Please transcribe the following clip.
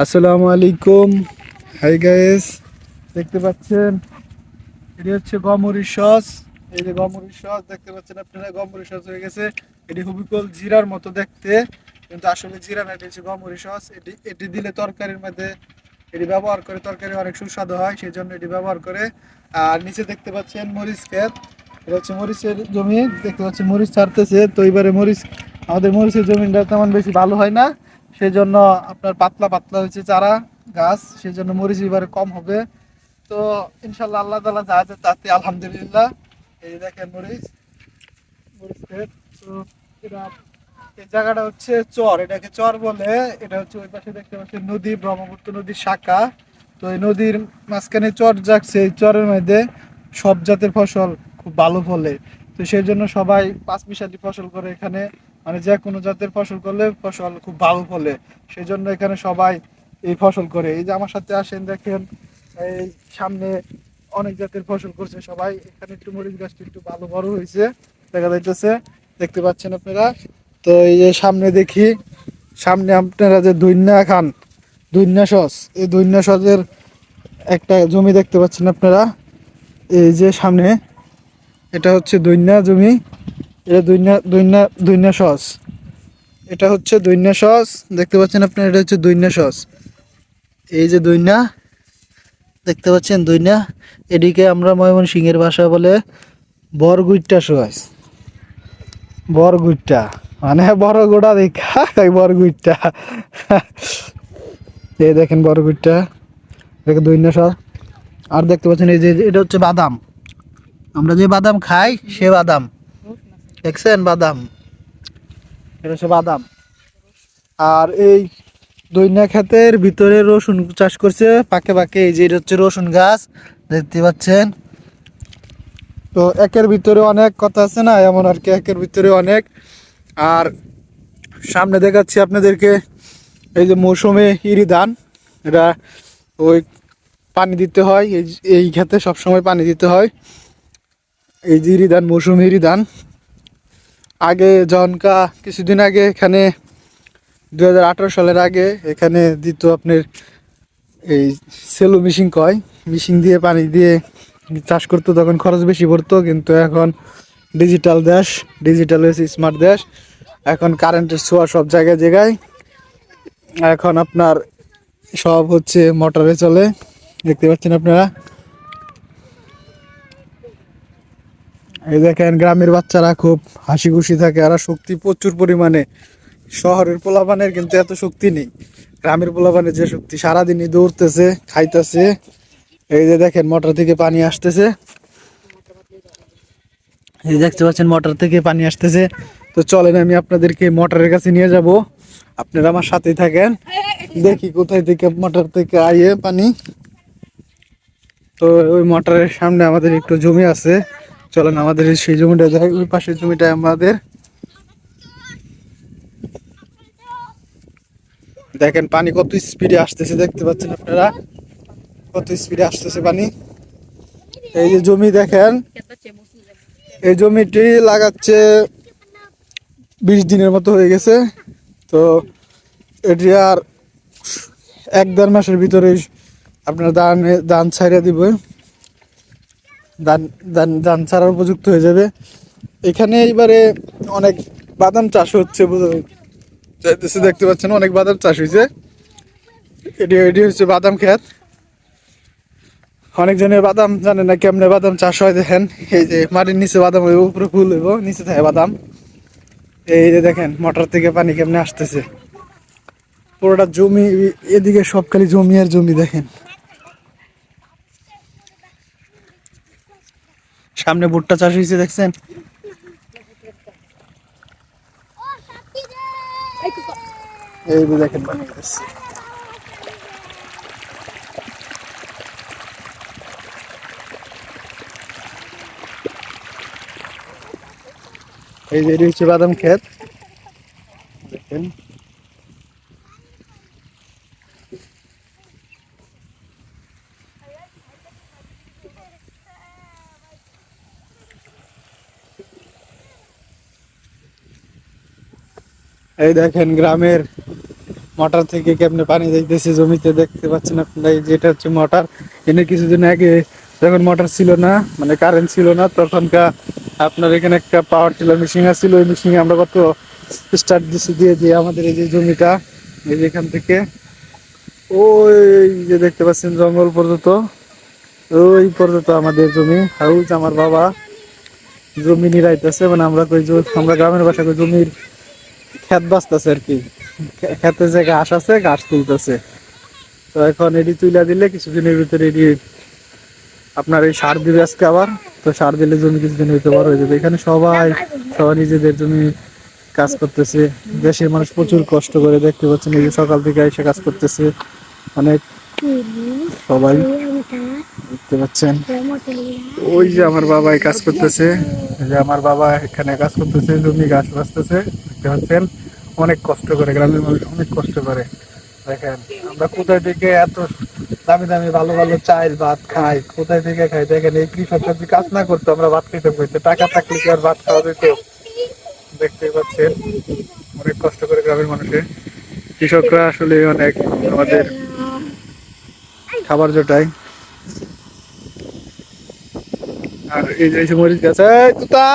আসসালামু আলাইকুম। Hi guys, দেখতে পাচ্ছেন এটি হচ্ছে গমরিচ সস। এই যে গমরিচ সস দেখতে পাচ্ছেন আপনারা, গমরিচ সস হয়ে গেছে। এটি হুবিকল জিরার মতো দেখতে, কিন্তু আসলে জিরা না, এটি হচ্ছে গমরিচ সস। এটি এটি দিলে তরকারির মধ্যে এটি ব্যবহার করে, তরকারি অনেক সুস্বাদু হয়, সেই জন্য এটি ব্যবহার করে। আর নিচে দেখতে পাচ্ছেন মরিচ ক্ষেত, এটা হচ্ছে মরিচের জমি। দেখতে পাচ্ছেন মরিচ ছাড়তেছে, তো এবারে মরিচ, আমাদের মরিচের জমিটা তেমন বেশি ভালো হয় না, সেই জন্য আপনার পাতলা পাতলা হচ্ছে চারা গাছ, সেই জন্য মরিচ এবারে কম হবে। তো ইনশাল্লাহ আল্লাহ তালা যা আছে তাতে আলহামদুলিল্লাহ। এই দেখেন মরিচ, মরিচ ক্ষেত। তো এটা, এই জায়গাটা হচ্ছে চর, এটাকে চর বলে। এটা হচ্ছে ওই পাশে দেখতে পাচ্ছেন নদী, ব্রহ্মপুত্র নদীর শাখা। তো এই নদীর মাঝখানে চর জাগছে, এই চরের মধ্যে সব জাতের ফসল খুব ভালো ফলে। তো সেই জন্য সবাই পাঁচ মিশালি ফসল করে এখানে, মানে যে কোনো জাতের ফসল করলে ফসল খুব ভালো ফলে, সেই জন্য এখানে সবাই এই ফসল করে। এই যে আমার সাথে আসেন, দেখেন এই সামনে অনেক জাতের ফসল করছে সবাই। এখানে একটু মরিচ গাছটি একটু ভালো বড় হয়েছে দেখা যাইতেছে, দেখতে পাচ্ছেন আপনারা। তো এই যে সামনে দেখি, সামনে আপনারা যে ধইন্যা খান, ধইন্যা সস, এই ধইন্যা সসের একটা জমি দেখতে পাচ্ছেন আপনারা। এই যে সামনে, এটা হচ্ছে ধইন্যা জমি, এটা ধইন্যা ধইন্যা ধইন্যা সস। এটা হচ্ছে ধইন্যা সস, দেখতে পাচ্ছেন আপনারা, এটা হচ্ছে ধইন্যা সস। এই যে ধইন্যা দেখতে পাচ্ছেন, ধইন্যা, এদিকে আমরা ময়মনসিংহের ভাষা বলে বরগুইট্টা সস। বরগুইট্টা মানে বড় গোড়া দেখা বরগুইট্টা। এই দেখেন বরগুইট্টা, দেখে দৈন্য সস। আর দেখতে পাচ্ছেন এই যে এটা হচ্ছে বাদাম, আমরা যে বাদাম খাই সে বাদাম, দেখছেন বাদাম, এটা হচ্ছে বাদাম। আর এই দৈন্য ক্ষেতের ভিতরে রসুন চাষ করছে পাকে পাকে, এই যে এটা হচ্ছে রসুন গাছ, দেখতে পাচ্ছেন। তো একের ভিতরে অনেক কথা আছে না, এমন আর কি, একের ভিতরে অনেক। আর সামনে দেখাচ্ছি আপনাদেরকে, এই যে মৌসুমে ইরি ধান, এটা ওই পানি দিতে হয়, এই ক্ষেতে সবসময় পানি দিতে হয়। এই যে ইরি ধান, মৌসুমে ইরি ধান। আগে জনকা কিছুদিন আগে এখানে 2018 সালের আগে এখানে দিত আপনার এই সেলো মেশিন কয়, মেশিন দিয়ে পানি দিয়ে চাষ করতো, তখন খরচ বেশি পড়তো। কিন্তু এখন ডিজিটাল দেশ, ডিজিটাল হয়েছে স্মার্ট দেশ, এখন কারেন্টের ছোঁয়া সব জায়গায় জায়গায়। এখন আপনার সব হচ্ছে মোটরে চলে, দেখতে পাচ্ছেন আপনারা। এই দেখেন গ্রামের বাচ্চারা খুব হাসি খুশি থাকে, আর শক্তি প্রচুর পরিমাণে। শহরের পোলাপানের কিন্তু এত শক্তি নেই, গ্রামের পোলাপানের যে শক্তি, সারাদিনই দৌড়তেছে, খাইতেছে। এই যে দেখেন মোটর থেকে পানি আসতেছে, এই দেখতে পাচ্ছেন মোটর থেকে পানি আসতেছে। তো চলেন আমি আপনাদেরকে মোটরের কাছে নিয়ে যাব, আপনারা আমার সাথেই থাকেন, দেখি কোথায় থেকে মোটর থেকে আইয়ে পানি। তো ওই মোটরের সামনে আমাদের একটু জমি আছে, চলেন আমাদের সেই জমিটা যাই, ওই পাশের জমিটা আমাদের। দেখেন পানি কত স্পিডে আসতেছে, দেখতে পাচ্ছেন আপনারা কত স্পিডে আসতেছে পানি। এই যে জমি দেখেন, এই জমিটি লাগাচ্ছে 20 দিনের মতো হয়ে গেছে। তো এটি আর 1-1.5 মাসের ভিতরে আপনার ধান ছাইড়া দিব, ধান ধান ধান ছাড়ার উপযুক্ত হয়ে যাবে। এখানে এবারে অনেক বাদাম চাষ হচ্ছে, চাইতেছে, দেখতে পাচ্ছেন অনেক বাদাম চাষ হয়েছে। এটি এটি হচ্ছে বাদাম ক্ষেত। অনেকজনের বাদাম জানে না কেমনে বাদাম চাষ হয়, দেখেন এই যে মাটির নিচে বাদাম হইব, উপরে ফুল হইব, নিচে থাকে বাদাম। এই যে দেখেন মোটর থেকে পানি কেমনে আসতেছে, পুরোটা জমি, এদিকে সব খালি জমি আর জমি। দেখেন সামনে ভুট্টা চাষ হয়েছে, দেখছেন। এই যে দেখেন পানি আসছে। এই যে এটি হচ্ছে বাদাম ক্ষেত, দেখেন। এই দেখেন গ্রামের মোটর থেকে কেমনে পানি যাইতেছে জমিতে দেখতে পাচ্ছেন আপনারা। এই যে এটা হচ্ছে মোটর। এনে কিছুদিন আগে যখন মোটর ছিল না, মানে কারেন্ট ছিল না, তখনকার আপনার এখানে একটা পাওয়ার টিলার মেশিন আছিল। ওই মেশিনে আমরা কত স্টার্ট দিছি, দিয়ে দিয়ে আমাদের এই যে জমিটা, এই যে এখান থেকে ওই যে দেখতে পাচ্ছেন জঙ্গল পর্যন্ত, ওই পর্যন্ত আমাদের জমি। আর ওই যে আমার বাবা জমি নিরাইতেছে, মানে আমরা কই আমরা গ্রামের বাসা কই জমির ক্ষেত বাঁচতেছে আর কি। ক্ষেতে যে ঘাস আছে, ঘাস তুলতেছে। তো এখন এডি তুইলা দিলে কিছুদিনের ভিতরে এডি আপনার এই সার দিবে আজকে আবার। তো সার দিলে জমি কিছুদিনের ভিতরে বড় হয়ে যাবে। এখানে সবাই সবাই নিজেদের জমি কাজ করতেছে। দেশের মানুষ প্রচুর কষ্ট করে, দেখতে পাচ্ছেন এই যে সকাল থেকে এসে কাজ করতেছে অনেক সবাই, দেখতে পাচ্ছেন। ওই যে আমার বাবা কাজ করতেছে, এই যে আমার বাবা এখানে কাজ করতেছে, জমি ঘাস বাঁচতেছে, দেখতে পাচ্ছেন। অনেক কষ্ট করে, গ্রামের মানুষ অনেক কষ্ট করে। দেখেন আমরা কোথায় থেকে এত দামি দামি ভালো ভালো চাল ভাত খাই, কোথায় থেকে খাই। দেখেন এই কৃষকরা যদি কাজ না করতো আমরা ভাত খেতে পারতো, টাকা থাকলে কি আর ভাত খাওয়া যেত? দেখতে পাচ্ছেন অনেক কষ্ট করে গ্রামের মানুষে, কৃষকরা আসলে অনেক আমাদের খাবার জোটায়। আর এই যে মরিচ গাছ, এই তুতা